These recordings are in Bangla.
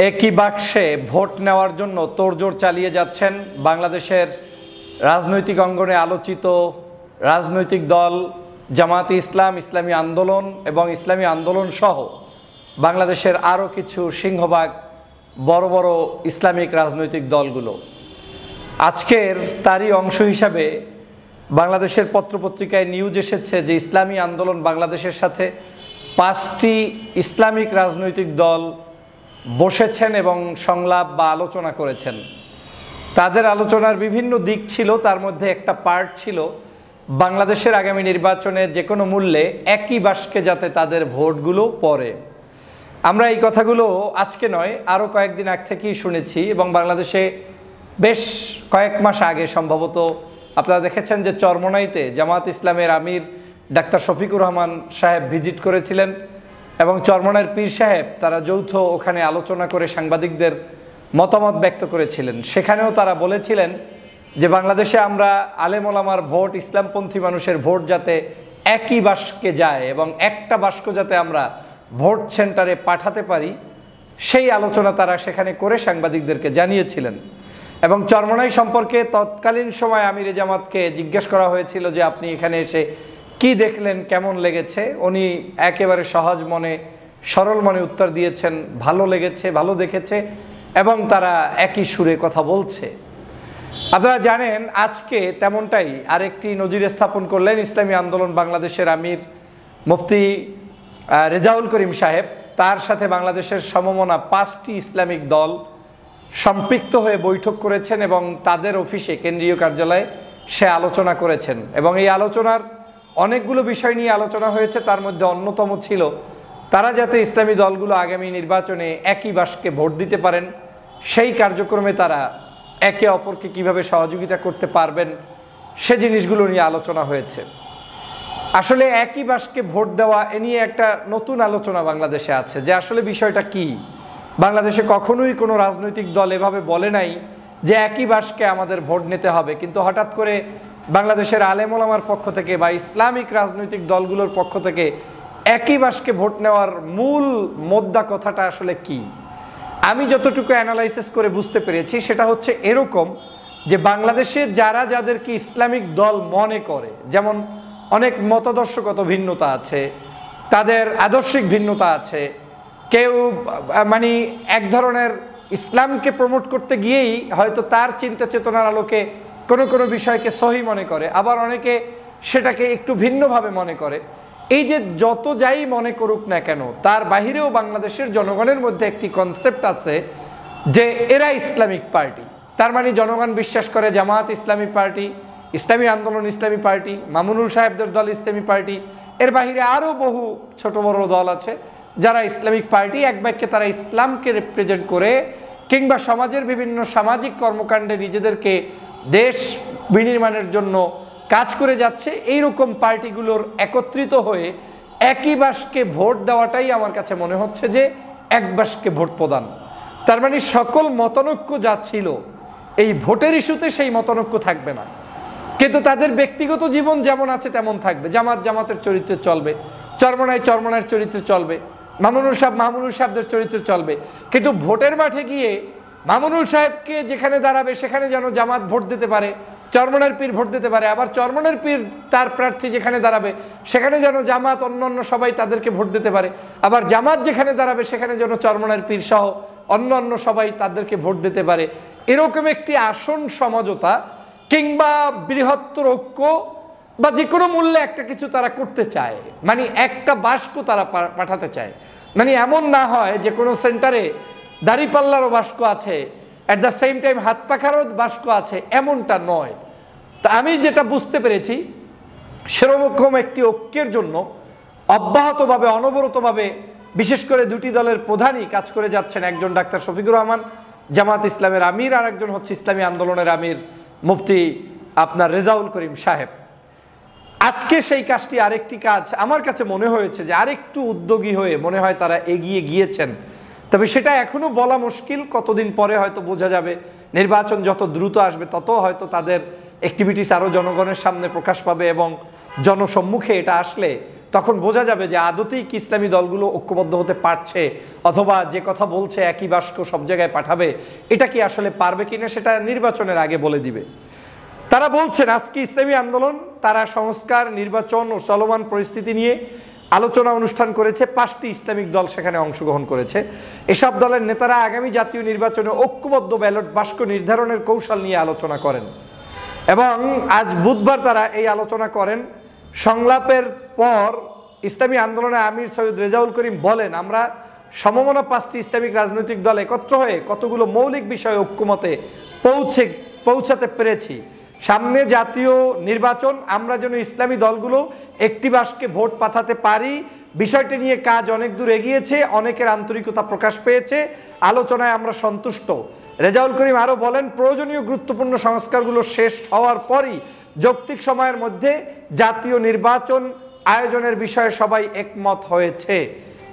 একই বাক্সে ভোট নেওয়ার জন্য তোড়জোড় চালিয়ে যাচ্ছেন বাংলাদেশের রাজনৈতিক অঙ্গনে আলোচিত রাজনৈতিক দল জামায়াতে ইসলাম, ইসলামী আন্দোলন এবং ইসলামী আন্দোলন সহ বাংলাদেশের আরও কিছু সিংহভাগ বড় বড় ইসলামিক রাজনৈতিক দলগুলো। আজকের তারই অংশ হিসাবে বাংলাদেশের পত্রপত্রিকায় নিউজ এসেছে যে ইসলামী আন্দোলন বাংলাদেশের সাথে 5টি ইসলামিক রাজনৈতিক দল বসেছেন এবং সংলাপ বা আলোচনা করেছেন। তাদের আলোচনার বিভিন্ন দিক ছিল, তার মধ্যে একটা পার্ট ছিল বাংলাদেশের আগামী নির্বাচনে যে কোনো মূল্যে একই বাক্সে যাতে তাদের ভোটগুলো পড়ে। আমরা এই কথাগুলো আজকে নয়, আরও কয়েকদিন আগ থেকেই শুনেছি এবং বাংলাদেশে বেশ কয়েক মাস আগে সম্ভবত আপনারা দেখেছেন যে চরমোনাইতে জামায়াত ইসলামের আমির ডাক্তার শফিকুর রহমান সাহেব ভিজিট করেছিলেন এবং চরমোনাইয়ের পীর সাহেব তারা যৌথ ওখানে আলোচনা করে সাংবাদিকদের মতামত ব্যক্ত করেছিলেন। সেখানেও তারা বলেছিলেন যে বাংলাদেশে আমরা আলেম ওলামার ভোট, ইসলামপন্থী মানুষের ভোট যাতে একই বাক্সে যায় এবং একটা বাক্স যাতে আমরা ভোট সেন্টারে পাঠাতে পারি, সেই আলোচনা তারা সেখানে করে সাংবাদিকদেরকে জানিয়েছিলেন। এবং চরমোনাই সম্পর্কে তৎকালীন সময় আমিরে জামাতকে জিজ্ঞেস করা হয়েছিল যে আপনি এখানে এসে কি দেখলেন, কেমন লেগেছে। উনি একেবারে সহজ মনে, সরল মনে উত্তর দিয়েছেন, ভালো লেগেছে, ভালো দেখেছে এবং তারা একই সুরে কথা বলছে। আপনারা জানেন আজকে তেমনটাই আরেকটি নজির স্থাপন করলেন ইসলামী আন্দোলন বাংলাদেশের আমির মুফতি রেজাউল করিম সাহেব। তার সাথে বাংলাদেশের সমমনা 5টি ইসলামিক দল সম্পৃক্ত হয়ে বৈঠক করেছেন এবং তাদের অফিসে কেন্দ্রীয় কার্যালয়ে সে আলোচনা করেছেন এবং এই আলোচনার অনেকগুলো বিষয় নিয়ে আলোচনা হয়েছে। তার মধ্যে অন্যতম ছিল তারা যাতে ইসলামী দলগুলো আগামী নির্বাচনে একই বাক্সে ভোট দিতে পারেন, সেই কার্যক্রমে তারা একে অপরকে কিভাবে সহযোগিতা করতে পারবেন সে জিনিসগুলো নিয়ে আলোচনা হয়েছে। আসলে একই বাক্সে ভোট দেওয়া এ নিয়ে একটা নতুন আলোচনা বাংলাদেশে আছে যে আসলে বিষয়টা কি। বাংলাদেশে কখনোই কোনো রাজনৈতিক দল এভাবে বলে নাই যে একই বাক্সে আমাদের ভোট নিতে হবে, কিন্তু হঠাৎ করে বাংলাদেশের আলেম ওলামার পক্ষ থেকে বা ইসলামিক রাজনৈতিক দলগুলোর পক্ষ থেকে একই বাক্সে ভোট নেওয়ার মূল মোদ্দা কথাটা আসলে কি। আমি যতটুকু অ্যানালাইসিস করে বুঝতে পেরেছি সেটা হচ্ছে এরকম যে বাংলাদেশে যারা যাদেরকে ইসলামিক দল মনে করে, যেমন অনেক মতাদর্শগত ভিন্নতা আছে, তাদের আদর্শিক ভিন্নতা আছে, কেউ মানে এক ধরনের ইসলামকে প্রমোট করতে গিয়েই হয়তো তার চিন্তা চেতনার আলোকে কোনো কোনো বিষয়কে সহি মনে করে, আবার অনেকে সেটাকে একটু ভিন্নভাবে মনে করে। এই যে যত যাই মনে করুক না কেন, তার বাহিরেও বাংলাদেশের জনগণের মধ্যে একটি কনসেপ্ট আছে যে এরা ইসলামিক পার্টি। তার মানে জনগণ বিশ্বাস করে জামায়াত ইসলামী পার্টি, ইসলামী আন্দোলন ইসলামী পার্টি, মামুনুল সাহেবদের দল ইসলামী পার্টি, এর বাহিরে আরও বহু ছোট বড় দল আছে যারা ইসলামিক পার্টি। এক বাক্যে তারা ইসলামকে রিপ্রেজেন্ট করে কিংবা সমাজের বিভিন্ন সামাজিক কর্মকাণ্ডে নিজেদেরকে দেশ বিনির্মাণের জন্য কাজ করে যাচ্ছে। এইরকম পার্টিগুলোর একত্রিত হয়ে একই বাক্সে ভোট দেওয়াটাই আমার কাছে মনে হচ্ছে যে এক বাক্সে ভোট প্রদান। তার মানে সকল মতানৈক্য যা ছিল এই ভোটের ইস্যুতে সেই মতানৈক্য থাকবে না, কিন্তু তাদের ব্যক্তিগত জীবন যেমন আছে তেমন থাকবে। জামাত জামাতের চরিত্রে চলবে, চরমোনাই চরমোনাইয়ের চরিত্রে চলবে, মামুনুল সাহেবদের চরিত্রে চলবে, কিন্তু ভোটের মাঠে গিয়ে মামুনুল সাহেবকে যেখানে দাঁড়াবে সেখানে যেন জামাত ভোট দিতে পারে, চরমোনাইয়ের পীর ভোট দিতে পারে, আবার চরমোনাইয়ের পীর তার প্রার্থী যেখানে দাঁড়াবে সেখানে যেন জামাত অন্য সবাই তাদেরকে ভোট দিতে পারে, আবার জামাত যেখানে দাঁড়াবে সেখানে যেন চরমোনাইয়ের পীর সহ অন্য সবাই তাদেরকে ভোট দিতে পারে। এরকম একটি আসন সমঝোতা কিংবা বৃহত্তর ঐক্য বা যে কোনো মূল্যে একটা কিছু তারা করতে চায়, মানে একটা বাক্স তারা পাঠাতে চায়। মানে এমন না হয় যে কোনো সেন্টারে দাড়িপাল্লারও বাক্স আছে, অ্যাট দ্য সেম টাইম হাত পাখারও বাক্স আছে, এমনটা নয়। তা আমি যেটা বুঝতে পেরেছি সেরকম একটি ঐক্যের জন্য অব্যাহতভাবে অনবরতভাবে বিশেষ করে দুটি দলের প্রধানই কাজ করে যাচ্ছেন। একজন ডাক্তার শফিকুর রহমান জামাত ইসলামের আমির, আর একজন হচ্ছে ইসলামী আন্দোলনের আমির মুফতি আপনার রেজাউল করিম সাহেব। আজকে সেই কাজটি আরেকটি কাজ আমার কাছে মনে হয়েছে যে আরেকটু উদ্যোগী হয়ে মনে হয় তারা এগিয়ে গিয়েছেন। তবে সেটা এখনও বলা মুশকিল, কতদিন পরে হয়তো বোঝা যাবে। নির্বাচন যত দ্রুত আসবে তত হয়তো তাদের অ্যাক্টিভিটিস আরও জনগণের সামনে প্রকাশ পাবে এবং জনসম্মুখে এটা আসলে তখন বোঝা যাবে যে আদতেই কি ইসলামী দলগুলো ঐক্যবদ্ধ হতে পারছে, অথবা যে কথা বলছে একই বাক্য সব জায়গায় পাঠাবে, এটা কি আসলে পারবে কিনা সেটা নির্বাচনের আগে বলে দিবে। তারা বলছেন আজকে ইসলামী আন্দোলন তারা সংস্কার, নির্বাচন ও চলমান পরিস্থিতি নিয়ে আলোচনা অনুষ্ঠান করেছে। 5টি ইসলামিক দল সেখানে অংশগ্রহণ করেছে। এসব দলের নেতারা আগামী জাতীয় নির্বাচনে ঐক্যবদ্ধ ব্যালট বাক্স নির্ধারণের কৌশল নিয়ে আলোচনা করেন এবং আজ বুধবার তারা এই আলোচনা করেন। সংলাপের পর ইসলামী আন্দোলনের আমির সৈয়দ রেজাউল করিম বলেন, আমরা সমমনা 5টি ইসলামিক রাজনৈতিক দল একত্র হয়ে কতগুলো মৌলিক বিষয়ে ঐক্যমতে পৌঁছাতে পেরেছি। সামনে জাতীয় নির্বাচন, আমরা যেন ইসলামী দলগুলো একটি বাক্সে ভোট পাঠাতে পারি, বিষয়টি নিয়ে কাজ অনেক দূর এগিয়েছে, অনেকের আন্তরিকতা প্রকাশ পেয়েছে, আলোচনায় আমরা সন্তুষ্ট। রেজাউল করিম আরও বলেন, প্রয়োজনীয় গুরুত্বপূর্ণ সংস্কারগুলো শেষ হওয়ার পরই যৌক্তিক সময়ের মধ্যে জাতীয় নির্বাচন আয়োজনের বিষয়ে সবাই একমত হয়েছে।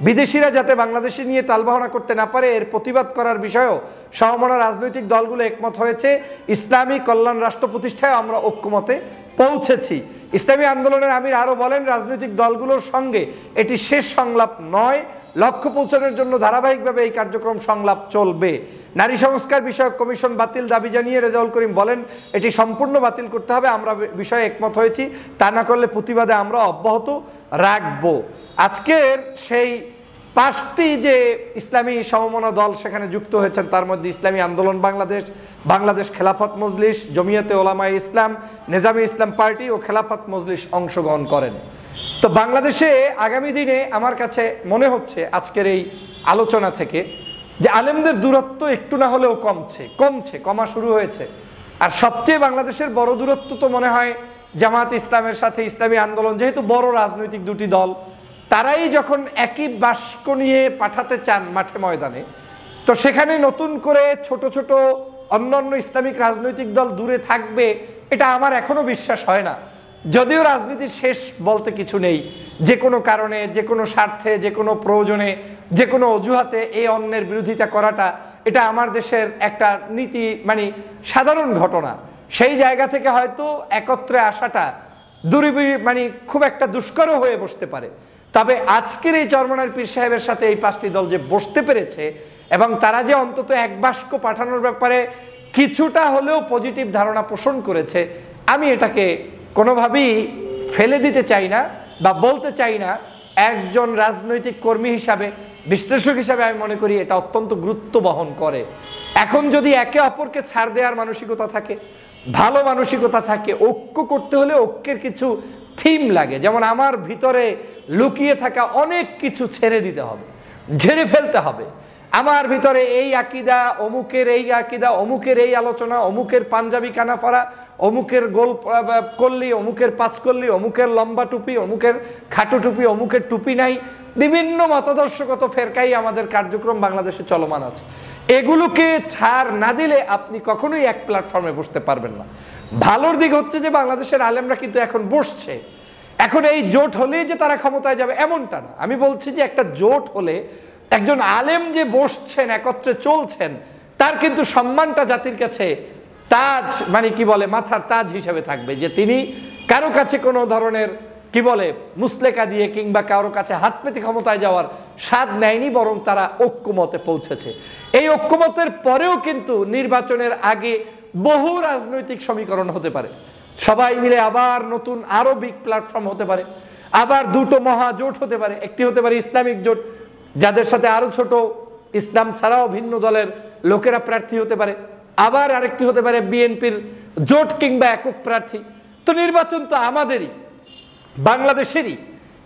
বিদেশিরা যাতে বাংলাদেশে নিয়ে তালবাহনা করতে না পারে এর প্রতিবাদ করার বিষয়েও সমমনা রাজনৈতিক দলগুলো একমত হয়েছে। ইসলামী কল্যাণ রাষ্ট্র প্রতিষ্ঠায় আমরা ঐক্যমতে পৌঁছেছি। ইসলামী আন্দোলনের আমির আরও বলেন, রাজনৈতিক দলগুলোর সঙ্গে এটি শেষ সংলাপ নয়, লক্ষ্য পৌঁছানোর জন্য ধারাবাহিকভাবে এই কার্যক্রম সংলাপ চলবে। নারী সংস্কার বিষয়ক কমিশন বাতিল দাবি জানিয়ে রেজাউল করিম বলেন, এটি সম্পূর্ণ বাতিল করতে হবে, আমরা বিষয়ে একমত হয়েছি, তা না করলে প্রতিবাদে আমরা অব্যাহত রাখব। আজকের সেই 5টি যে ইসলামী সমমনা দল সেখানে যুক্ত হয়েছেন, তার মধ্যে ইসলামী আন্দোলন বাংলাদেশ, বাংলাদেশ খেলাফত মজলিস, জমিয়তে ওলামায়ে ইসলাম, নেজামে ইসলাম পার্টি ও খেলাফত মজলিস অংশগ্রহণ করেন। তো বাংলাদেশে আগামী দিনে আমার কাছে মনে হচ্ছে আজকের এই আলোচনা থেকে যে আলেমদের দূরত্ব একটু না হলেও কমা শুরু হয়েছে। আর সবচেয়ে বাংলাদেশের বড় দূরত্ব তো মনে হয় জামাত ইসলামের সাথে ইসলামী আন্দোলন, যেহেতু বড় রাজনৈতিক দুটি দল, তারাই যখন একই বাক্স নিয়ে পাঠাতে চান মাঠে ময়দানে, তো সেখানে নতুন করে ছোট ছোট অন্যান্য ইসলামিক রাজনৈতিক দল দূরে থাকবে, এটা আমার এখনো বিশ্বাস হয় না। যদিও রাজনীতির শেষ বলতে কিছু নেই, যে কোনো কারণে, যে কোনো স্বার্থে, যে কোনো প্রয়োজনে, যে কোনো অজুহাতে এই অন্যের বিরোধিতা করাটা, এটা আমার দেশের একটা নীতি, মানে সাধারণ ঘটনা। সেই জায়গা থেকে হয়তো একত্রে আসাটা মানে খুব একটা দুষ্কর হয়ে বসতে পারে। তবে আজকের এই চরমনার পীর সাহেবের সাথে এই 5টি দল যে বসতে পেরেছে এবং তারা যে অন্তত এক বাক্স পাঠানোর ব্যাপারে কিছুটা হলেও পজিটিভ ধারণা পোষণ করেছে, আমি এটাকে কোনোভাবেই ফেলে দিতে চাই না বা বলতে চাই না। একজন রাজনৈতিক কর্মী হিসাবে, বিশ্লেষক হিসাবে আমি মনে করি এটা অত্যন্ত গুরুত্ব বহন করে। এখন যদি একে অপরকে ছাড় দেওয়ার মানসিকতা থাকে, ভালো মানসিকতা থাকে, ঐক্য করতে হলে ঐক্যের কিছু থিম লাগে। যেমন আমার ভিতরে লুকিয়ে থাকা অনেক কিছু ছেড়ে দিতে হবে, ঝেড়ে ফেলতে হবে। আমার ভিতরে এই আকিদা, অমুকের এই আকিদা, অমুকের এই আলোচনা, অমুকের পাঞ্জাবি কানাফারা, অমুকের গোল কল্লি, অমুকের পাঁচকল্লি, অমুকের লম্বা টুপি, অমুকের খাটো টুপি, অমুকের টুপি নাই, বিভিন্ন মতাদর্শগত ফেরকাই আমাদের কার্যক্রম বাংলাদেশে চলমান আছে। এগুলোকে ছাড় না দিলে আপনি কখনোই এক প্ল্যাটফর্মে বসতে পারবেন না। ভালোর দিক হচ্ছে যে বাংলাদেশের আলেমরা কিন্তু এখন বসছে। এখন এই জোট হলেই যে তারা ক্ষমতায় যাবে এমনটা না। আমি বলছি যে একটা জোট হলে একজন আলেম যে বসছেন, একত্রে চলছেন, তার কিন্তু সম্মানটা জাতির কাছে তাজ, মানে কি বলে, মাথার তাজ হিসেবে থাকবে, যে তিনি কারো কাছে কোনো ধরনের কি বলে মুসলেকা দিয়ে কিংবা কারো কাছে হাত পেতে ক্ষমতায় যাওয়ার স্বাদ নেয়নি, বরং তারা ঐক্যমতে পৌঁছেছে। এই ঐক্যমতের পরেও কিন্তু নির্বাচনের আগে বহু রাজনৈতিক সমীকরণ হতে পারে, সবাই মিলে আবার নতুন আরো বিগ প্ল্যাটফর্ম হতে পারে, আবার দুটো মহাজোট হতে পারে। একটি হতে পারে ইসলামিক জোট, যাদের সাথে আরো ছোট ইসলাম ছাড়াও ভিন্ন দলের লোকেরা প্রার্থী হতে পারে, আবার আরেকটি হতে পারে বিএনপির জোট কিংবা একক প্রার্থী। তো নির্বাচন তো আমাদেরই, বাংলাদেশেরই,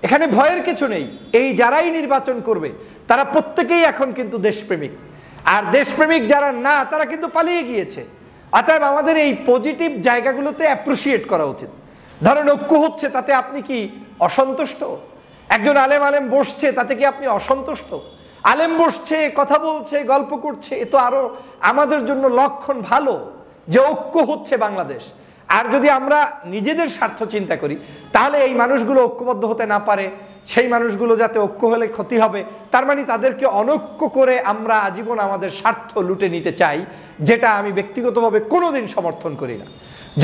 এখানে ভয়ের কিছু নেই। এই যারাই নির্বাচন করবে তারা প্রত্যেকেই এখন কিন্তু দেশপ্রেমিক, আর দেশপ্রেমিক যারা না তারা কিন্তু পালিয়ে গিয়েছে। অতএব আমাদের এই পজিটিভ জায়গাগুলোতে অ্যাপ্রিসিয়েট করা উচিত। ধরেন ঐক্য হচ্ছে, তাতে আপনি কি অসন্তুষ্ট? একজন আলেম বসছে, তাতে কি আপনি অসন্তুষ্ট? আলেম বসছে, কথা বলছে, গল্প করছে, এ তো আরো আমাদের জন্য লক্ষণ ভালো যে ঐক্য হচ্ছে বাংলাদেশ। আর যদি আমরা নিজেদের স্বার্থ চিন্তা করি, তাহলে এই মানুষগুলো ঐক্যবদ্ধ হতে না পারে, সেই মানুষগুলো যাতে ঐক্য হলে ক্ষতি হবে, তার মানে তাদেরকে অনৈক্য করে আমরা আজীবন আমাদের স্বার্থ লুটে নিতে চাই, যেটা আমি ব্যক্তিগতভাবে কোনোদিন সমর্থন করি না।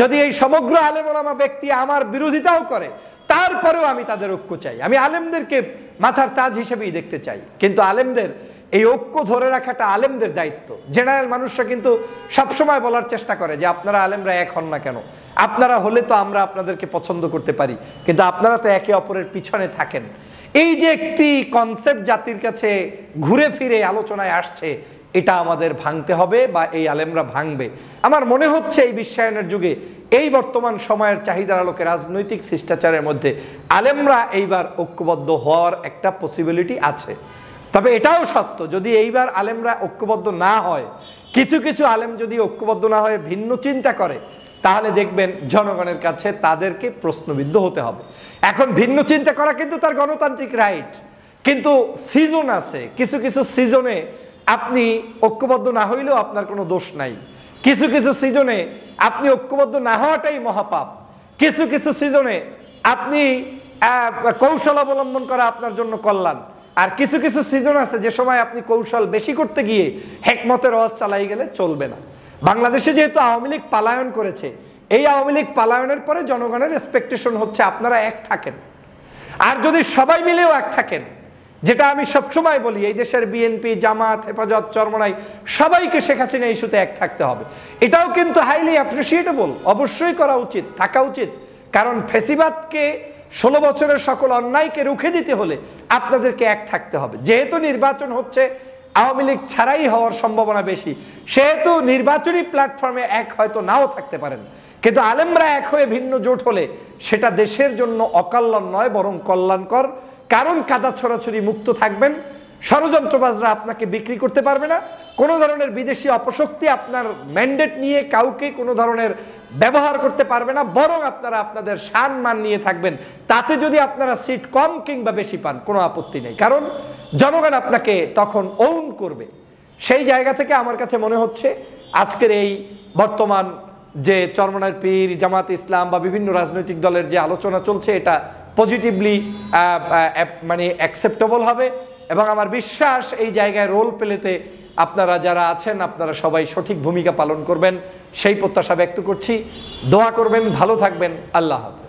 যদি এই সমগ্র আলেম ওলামা ব্যক্তি আমার বিরোধিতাও করে, তারপরেও আমি তাদের ঐক্য চাই। আমি আলেমদেরকে মাথার তাজ হিসেবেই দেখতে চাই, কিন্তু আলেমদের এই ঐক্য ধরে রাখাটা আলেমদের দায়িত্ব। জেনারেল মানুষরা কিন্তু সবসময় বলার চেষ্টা করে যে আপনারা আলেমরা এক হন না কেন, আপনারা হলে তো আমরা আপনাদেরকে পছন্দ করতে পারি, কিন্তু আপনারা তো একে অপরের পিছনে থাকেন। এই যে একটি কনসেপ্ট জাতির কাছে ঘুরে ফিরে আলোচনায় আসছে, এটা আমাদের ভাঙতে হবে বা এই আলেমরা ভাঙবে। আমার মনে হচ্ছে এই বিশ্বায়নের যুগে, এই বর্তমান সময়ের চাহিদার আলোকে রাজনৈতিক শিষ্টাচারের মধ্যে আলেমরা এইবার ঐক্যবদ্ধ হওয়ার একটা পসিবিলিটি আছে। তবে এটাও সত্য, যদি এইবার আলেমরা ঐক্যবদ্ধ না হয়, কিছু কিছু আলেম যদি ঐক্যবদ্ধ না হয়ে ভিন্ন চিন্তা করে, তাহলে দেখবেন জনগণের কাছে তাদেরকে প্রশ্নবিদ্ধ হতে হবে। এখন ভিন্ন চিন্তা করা কিন্তু তার গণতান্ত্রিক রাইট, কিন্তু সিজন আছে। কিছু কিছু সিজনে আপনি ঐক্যবদ্ধ না হইলেও আপনার কোনো দোষ নাই। কিছু কিছু সিজনে আপনি ঐক্যবদ্ধ না হওয়াটাই মহাপাপ। কিছু কিছু সিজনে আপনি কৌশল অবলম্বন করা আপনার জন্য কল্যাণ। আর কিছু কিছু সিজন আছে যে সময় আপনি কৌশল বেশি করতে গিয়ে হেকমতের রথ চালাই গেলে চলবে না। বাংলাদেশে যেহেতু আওয়ামী লীগ পালায়ন করেছে, এই আওয়ামী লীগ পালায়নের পরে জনগণের এক্সপেকটেশন হচ্ছে আপনারা এক থাকেন। আর যদি সবাই মিলেও এক থাকেন, যেটা আমি সবসময় বলি, এই দেশের বিএনপি, জামাত, হেফাজত, চরমনাই সবাইকে শেখ হাসিনা ইস্যুতে এক থাকতে হবে। এটাও কিন্তু হাইলি অ্যাপ্রিসিয়েটেবল, অবশ্যই করা উচিত, থাকা উচিত। কারণ ফেসিবাদকে 16 বছরের সকল অন্যায়কে রুখে দিতে হলে আপনাদেরকে এক থাকতে হবে। যেহেতু নির্বাচন হচ্ছে, আওয়ামী লীগ ছাড়াই হওয়ার সম্ভাবনা বেশি, সেহেতু নির্বাচনী প্ল্যাটফর্মে এক হয়তো নাও থাকতে পারেন, কিন্তু আলেমরা এক হয়ে ভিন্ন জোট হলে সেটা দেশের জন্য অকল্যাণ নয়, বরং কল্যাণকর। কারণ কাদা ছড়াছড়ি মুক্ত থাকবেন, ষড়যন্ত্রবাজরা আপনাকে বিক্রি করতে পারবে না, কোনো ধরনের বিদেশি অপশক্তি আপনার ম্যান্ডেট নিয়ে কাউকে কোনো ধরনের ব্যবহার করতে পারবে না, বরং আপনারা আপনাদের সম্মান নিয়ে থাকবেন। তাতে যদি আপনারা সিট কম কিংবা বেশি পান, কোনো আপত্তি নেই, কারণ জনগণ আপনাকে তখন ওন করবে। সেই জায়গা থেকে আমার কাছে মনে হচ্ছে আজকের এই বর্তমান যে চরমনাইর পীর, জামাত ইসলাম বা বিভিন্ন রাজনৈতিক দলের যে আলোচনা চলছে, এটা পজিটিভলি মানে অ্যাকসেপ্টেবল হবে। এবং আমার বিশ্বাস এই জায়গায় রোল প্লেতে আপনারা যারা আছেন, আপনারা সবাই সঠিক ভূমিকা পালন করবেন, সেই প্রত্যাশা ব্যক্ত করছি। দোয়া করবেন, ভালো থাকবেন। আল্লাহ হাফেজ।